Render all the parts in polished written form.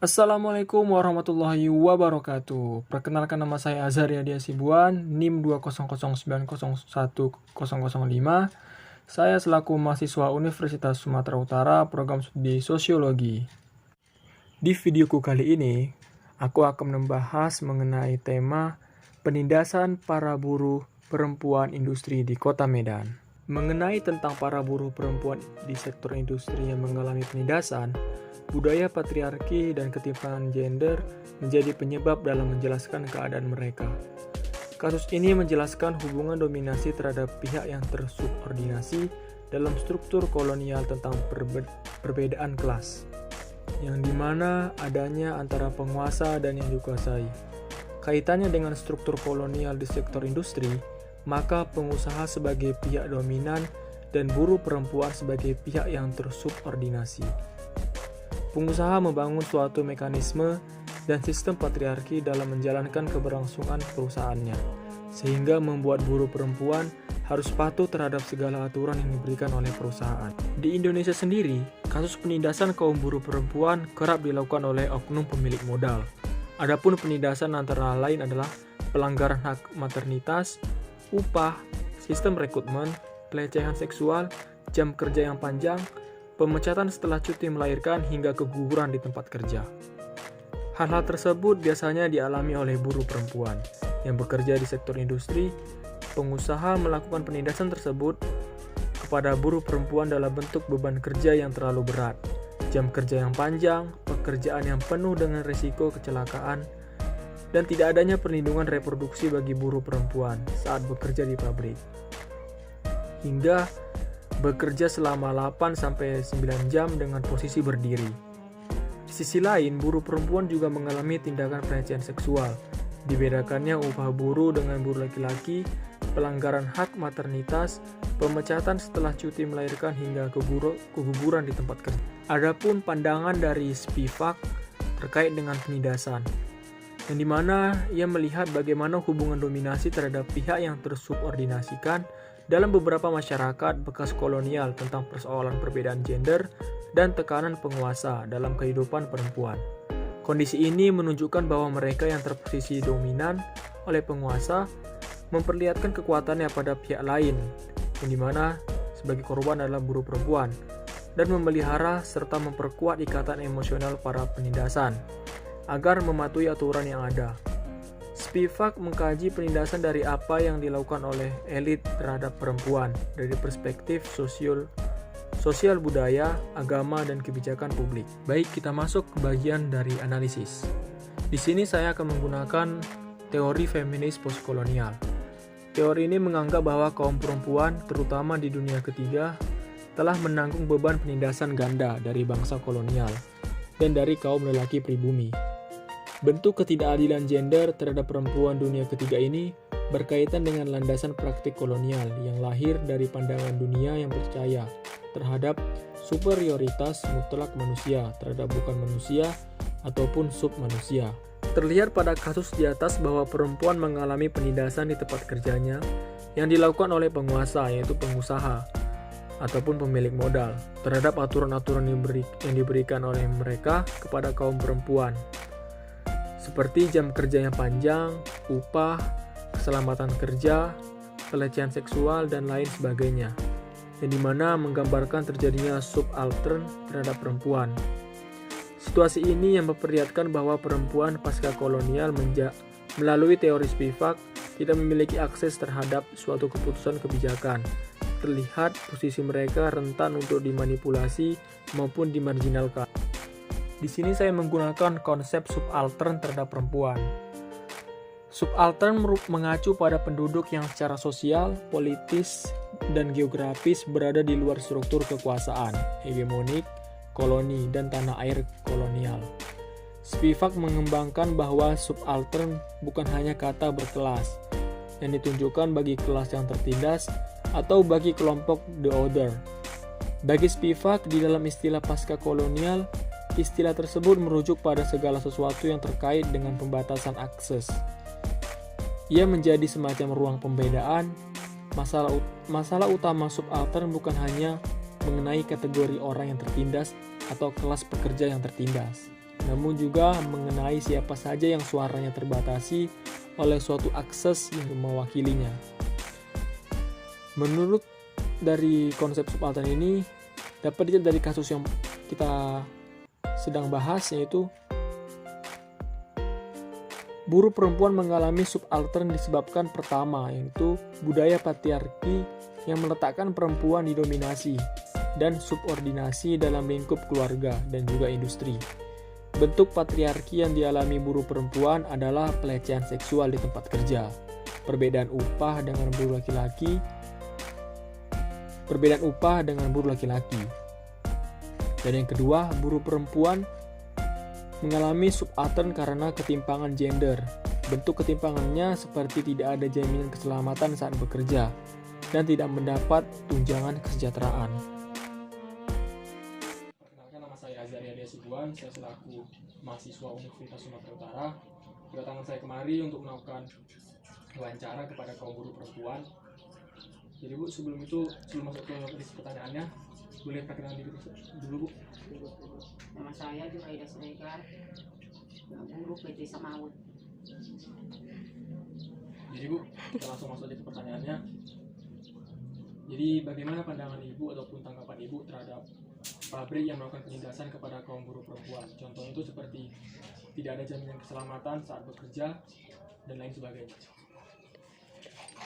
Assalamualaikum warahmatullahi wabarakatuh. Perkenalkan, nama saya Azhar Yadi Hasibuan, NIM 20090101005. Saya selaku mahasiswa Universitas Sumatera Utara, program studi Sosiologi. Di videoku kali ini, aku akan membahas mengenai tema penindasan para buruh perempuan industri di Kota Medan. Mengenai tentang para buruh perempuan di sektor industri yang mengalami penindasan, budaya patriarki dan ketimpangan gender menjadi penyebab dalam menjelaskan keadaan mereka. Kasus ini menjelaskan hubungan dominasi terhadap pihak yang tersubordinasi dalam struktur kolonial tentang perbedaan kelas, yang dimana adanya antara penguasa dan yang dikuasai. Kaitannya dengan struktur kolonial di sektor industri, maka pengusaha sebagai pihak dominan dan buruh perempuan sebagai pihak yang tersubordinasi. Pengusaha membangun suatu mekanisme dan sistem patriarki dalam menjalankan keberlangsungan perusahaannya, sehingga membuat buruh perempuan harus patuh terhadap segala aturan yang diberikan oleh perusahaan. Di Indonesia sendiri, kasus penindasan kaum buruh perempuan kerap dilakukan oleh oknum pemilik modal. Adapun penindasan antara lain adalah pelanggaran hak maternitas, upah, sistem rekrutmen, pelecehan seksual, jam kerja yang panjang, pemecatan setelah cuti melahirkan, hingga keguguran di tempat kerja. Hal-hal tersebut biasanya dialami oleh buruh perempuan yang bekerja di sektor industri. Pengusaha melakukan penindasan tersebut kepada buruh perempuan dalam bentuk beban kerja yang terlalu berat, jam kerja yang panjang, pekerjaan yang penuh dengan risiko kecelakaan, dan tidak adanya perlindungan reproduksi bagi buruh perempuan saat bekerja di pabrik, hingga bekerja selama 8-9 jam dengan posisi berdiri. Di sisi lain, buruh perempuan juga mengalami tindakan pelecehan seksual. Dibedakannya upah buruh dengan buruh laki-laki, pelanggaran hak maternitas, pemecatan setelah cuti melahirkan, hingga keguguran di tempat kerja. Adapun pandangan dari Spivak terkait dengan penindasan, yang dimana ia melihat bagaimana hubungan dominasi terhadap pihak yang tersubordinasikan dalam beberapa masyarakat bekas kolonial tentang persoalan perbedaan gender dan tekanan penguasa dalam kehidupan perempuan. Kondisi ini menunjukkan bahwa mereka yang terposisi dominan oleh penguasa memperlihatkan kekuatannya pada pihak lain, yang dimana sebagai korban adalah buruh perempuan, dan memelihara serta memperkuat ikatan emosional para penindasan agar mematuhi aturan yang ada. Spivak mengkaji penindasan dari apa yang dilakukan oleh elit terhadap perempuan dari perspektif sosial budaya, agama, dan kebijakan publik. Baik, kita masuk ke bagian dari analisis. Di sini saya akan menggunakan teori feminis postkolonial. Teori ini menganggap bahwa kaum perempuan, terutama di dunia ketiga, telah menanggung beban penindasan ganda dari bangsa kolonial dan dari kaum lelaki pribumi. Bentuk ketidakadilan gender terhadap perempuan dunia ketiga ini berkaitan dengan landasan praktik kolonial yang lahir dari pandangan dunia yang percaya terhadap superioritas mutlak manusia terhadap bukan manusia ataupun submanusia. Terlihat pada kasus di atas bahwa perempuan mengalami penindasan di tempat kerjanya yang dilakukan oleh penguasa, yaitu pengusaha ataupun pemilik modal, terhadap aturan-aturan yang diberikan oleh mereka kepada kaum perempuan, seperti jam kerja yang panjang, upah, keselamatan kerja, pelecehan seksual, dan lain sebagainya, yang dimana menggambarkan terjadinya subaltern terhadap perempuan. Situasi ini yang memperlihatkan bahwa perempuan pasca kolonial melalui teori Spivak tidak memiliki akses terhadap suatu keputusan kebijakan. Terlihat posisi mereka rentan untuk dimanipulasi maupun dimarginalkan. Di sini saya menggunakan konsep subaltern terhadap perempuan. Subaltern mengacu pada penduduk yang secara sosial, politis, dan geografis berada di luar struktur kekuasaan, hegemonik, koloni, dan tanah air kolonial. Spivak mengembangkan bahwa subaltern bukan hanya kata berkelas, yang ditunjukkan bagi kelas yang tertindas atau bagi kelompok the other. Bagi Spivak, di dalam istilah pasca kolonial, istilah tersebut merujuk pada segala sesuatu yang terkait dengan pembatasan akses. Ia menjadi semacam ruang pembedaan. Masalah utama subaltern bukan hanya mengenai kategori orang yang tertindas atau kelas pekerja yang tertindas, namun juga mengenai siapa saja yang suaranya terbatasi oleh suatu akses yang mewakilinya. Menurut dari konsep subaltern ini dapat dilihat dari kasus yang kita sedang bahas, yaitu buruh perempuan mengalami subaltern disebabkan pertama, yaitu budaya patriarki yang meletakkan perempuan didominasi dan subordinasi dalam lingkup keluarga dan juga industri. Bentuk patriarki yang dialami buruh perempuan adalah pelecehan seksual di tempat kerja, perbedaan upah dengan buruh laki-laki, Dan yang kedua, buruh perempuan mengalami subaltern karena ketimpangan gender. Bentuk ketimpangannya seperti tidak ada jaminan keselamatan saat bekerja dan tidak mendapat tunjangan kesejahteraan. Perkenalkan, nama saya Azaria Desibuan, saya selaku mahasiswa Universitas Sumatera Utara. Kedatangan saya kemari untuk melakukan wawancara kepada kaum buruh perempuan. Jadi Bu, sebelum masuk ke list pertanyaannya, boleh perkenalan diri dulu Bu? Nama saya Juraida Siregar, buruh PT Samaut. Jadi Bu, kita langsung masuk aja ke pertanyaannya. Jadi bagaimana pandangan Ibu ataupun tanggapan Ibu terhadap pabrik yang melakukan penindasan kepada kaum buruh perempuan? Contohnya itu seperti tidak ada jaminan keselamatan saat bekerja dan lain sebagainya.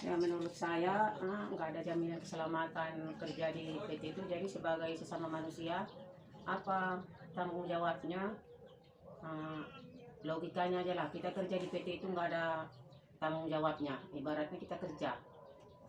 Ya, menurut saya nggak ada jaminan keselamatan kerja di PT itu. Jadi sebagai sesama manusia, apa tanggung jawabnya? Logikanya aja lah, kita kerja di PT itu nggak ada tanggung jawabnya. Ibaratnya kita kerja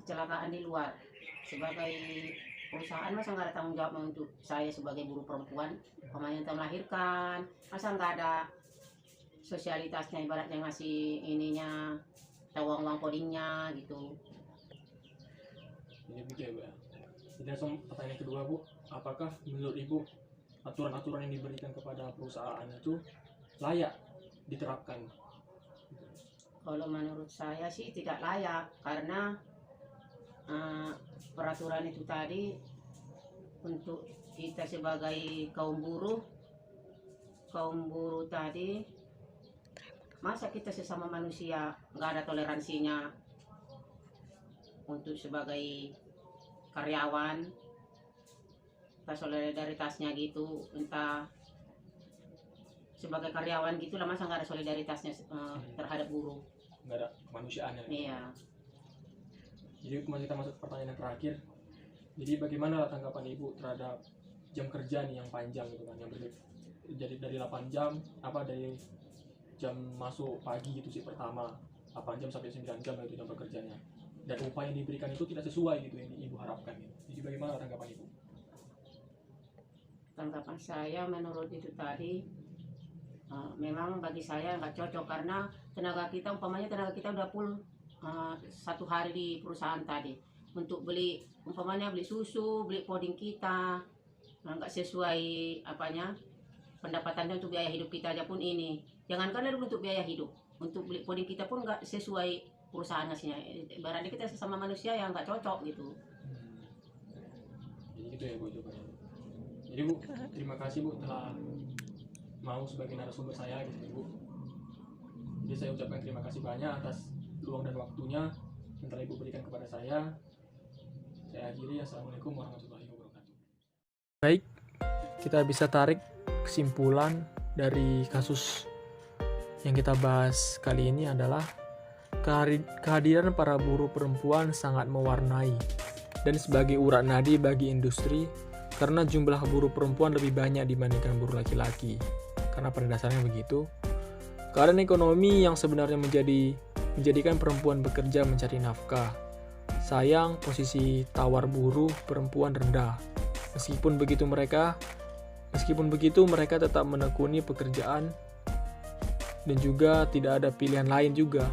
kecelakaan di luar, sebagai perusahaan masa nggak ada tanggung jawab untuk saya sebagai buruh perempuan, pemain yang melahirkan, masa nggak ada sosialitasnya, ibaratnya ngasih ininya, uang codingnya gitu. Ini begitu ya Bu. Jadi langsung pertanyaan kedua Bu, apakah menurut Ibu aturan-aturan yang diberikan kepada perusahaan itu layak diterapkan? Kalau menurut saya sih tidak layak, karena peraturan itu tadi untuk kita sebagai kaum buruh tadi, masa kita sesama manusia nggak ada toleransinya untuk sebagai karyawan, entah solidaritasnya gitu, entah sebagai karyawan gitu lah, masa nggak ada solidaritasnya terhadap buruh, Nggak ada kemanusiaannya. iya. Jadi kita masuk ke pertanyaan yang terakhir. Jadi bagaimana tanggapan Ibu terhadap jam kerja nih yang panjang gitu kan, yang jadi dari 8 jam, dari jam masuk pagi gitu sih pertama, 8 jam sampai 9 jam itu jam bekerjanya, dan upah yang diberikan itu tidak sesuai gitu yang Ibu harapkan gitu. Jadi bagaimana tanggapan Ibu? Tanggapan saya menurut itu tadi, memang bagi saya nggak cocok, karena tenaga kita udah full satu hari di perusahaan tadi untuk beli, umpamanya beli susu, beli puding kita, nggak sesuai pendapatannya untuk biaya hidup kita aja pun ini. Jangankan dari untuk biaya hidup, untuk beli puding kita pun nggak sesuai perusahaan ngasihnya. Ibaratnya kita sesama manusia yang nggak cocok gitu. Jadi gitu ya Bu jawabannya. Jadi Bu, terima kasih Bu telah mau sebagai narasumber saya gitu Bu. Jadi saya ucapkan terima kasih banyak atas luang dan waktunya yang telah Ibu berikan kepada saya. Saya akhiri, assalamualaikum warahmatullahi wabarakatuh. Baik, kita bisa tarik kesimpulan dari kasus yang kita bahas kali ini adalah kehadiran para buruh perempuan sangat mewarnai dan sebagai urat nadi bagi industri, karena jumlah buruh perempuan lebih banyak dibandingkan buruh laki-laki. Karena pada dasarnya begitu, keadaan ekonomi yang sebenarnya menjadikan perempuan bekerja mencari nafkah. Sayang, posisi tawar buruh perempuan rendah. Meskipun begitu mereka tetap menekuni pekerjaan dan juga tidak ada pilihan lain juga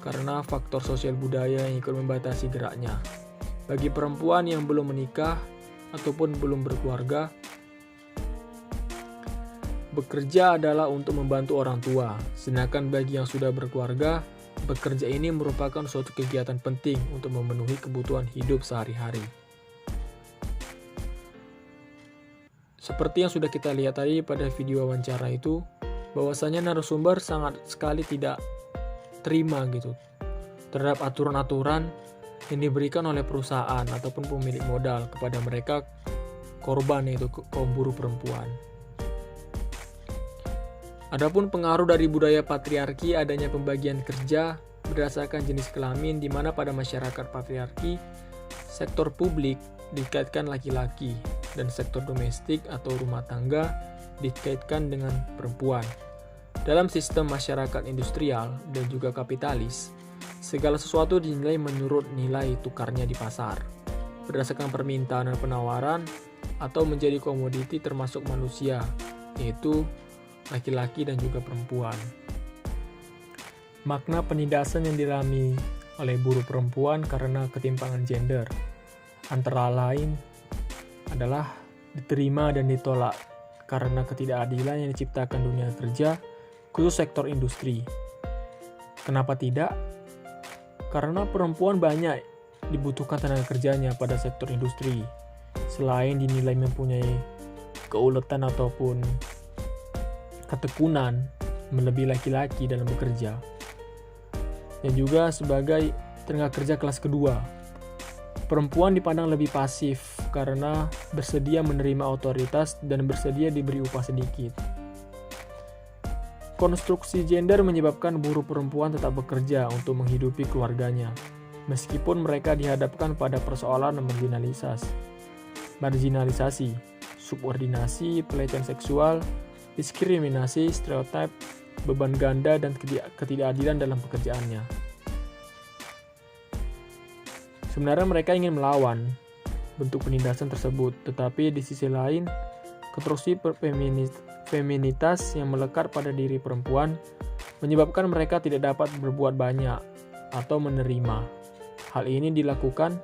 karena faktor sosial budaya yang ikut membatasi geraknya. Bagi perempuan yang belum menikah ataupun belum berkeluarga, bekerja adalah untuk membantu orang tua. Sedangkan bagi yang sudah berkeluarga, bekerja ini merupakan suatu kegiatan penting untuk memenuhi kebutuhan hidup sehari-hari. Seperti yang sudah kita lihat tadi pada video wawancara itu, bahwasanya narasumber sangat sekali tidak terima gitu terhadap aturan-aturan yang diberikan oleh perusahaan ataupun pemilik modal kepada mereka korban, yaitu kaum buruh perempuan. Adapun pengaruh dari budaya patriarki adanya pembagian kerja berdasarkan jenis kelamin, di mana pada masyarakat patriarki sektor publik dikaitkan laki-laki dan sektor domestik atau rumah tangga dikaitkan dengan perempuan. Dalam sistem masyarakat industrial dan juga kapitalis, segala sesuatu dinilai menurut nilai tukarnya di pasar, berdasarkan permintaan dan penawaran, atau menjadi komoditi termasuk manusia, yaitu laki-laki dan juga perempuan. Makna penindasan yang dialami oleh buruh perempuan karena ketimpangan gender antara lain adalah diterima dan ditolak karena ketidakadilan yang diciptakan dunia kerja, khusus sektor industri. Kenapa tidak? Karena perempuan banyak dibutuhkan tenaga kerjanya pada sektor industri, selain dinilai mempunyai keuletan ataupun ketekunan melebihi laki-laki dalam bekerja, dan juga sebagai tenaga kerja kelas kedua. Perempuan dipandang lebih pasif karena bersedia menerima otoritas dan bersedia diberi upah sedikit. Konstruksi gender menyebabkan buruh perempuan tetap bekerja untuk menghidupi keluarganya, meskipun mereka dihadapkan pada persoalan marginalisasi, subordinasi, pelecehan seksual, diskriminasi, stereotip, beban ganda, dan ketidakadilan dalam pekerjaannya. Sebenarnya mereka ingin melawan bentuk penindasan tersebut, tetapi di sisi lain, konstruksi feminitas yang melekat pada diri perempuan menyebabkan mereka tidak dapat berbuat banyak atau menerima. Hal ini dilakukan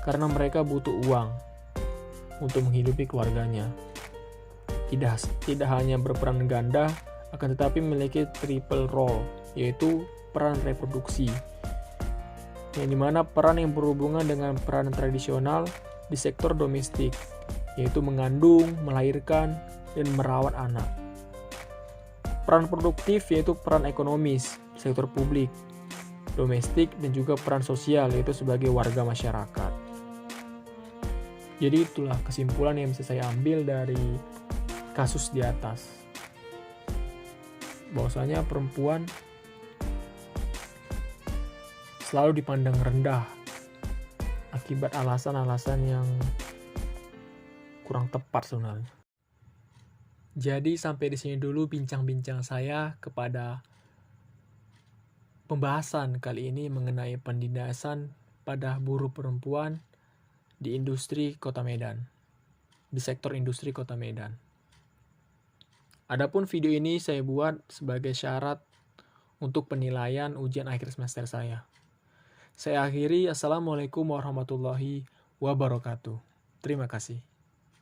karena mereka butuh uang untuk menghidupi keluarganya. Tidak hanya berperan ganda, akan tetapi memiliki triple role, yaitu peran reproduksi, yang dimana peran yang berhubungan dengan peran tradisional di sektor domestik, yaitu mengandung, melahirkan, dan merawat anak. Peran produktif yaitu peran ekonomis, sektor publik, domestik, dan juga peran sosial, yaitu sebagai warga masyarakat. Jadi itulah kesimpulan yang bisa saya ambil dari kasus di atas, bahwasanya perempuan selalu dipandang rendah akibat alasan-alasan yang kurang tepat sebenarnya. Jadi sampai di sini dulu bincang-bincang saya kepada pembahasan kali ini mengenai penindasan pada buruh perempuan di industri Kota Medan, di sektor industri Kota Medan. Adapun video ini saya buat sebagai syarat untuk penilaian ujian akhir semester saya. Saya akhiri, Assalamualaikum warahmatullahi wabarakatuh. Terima kasih.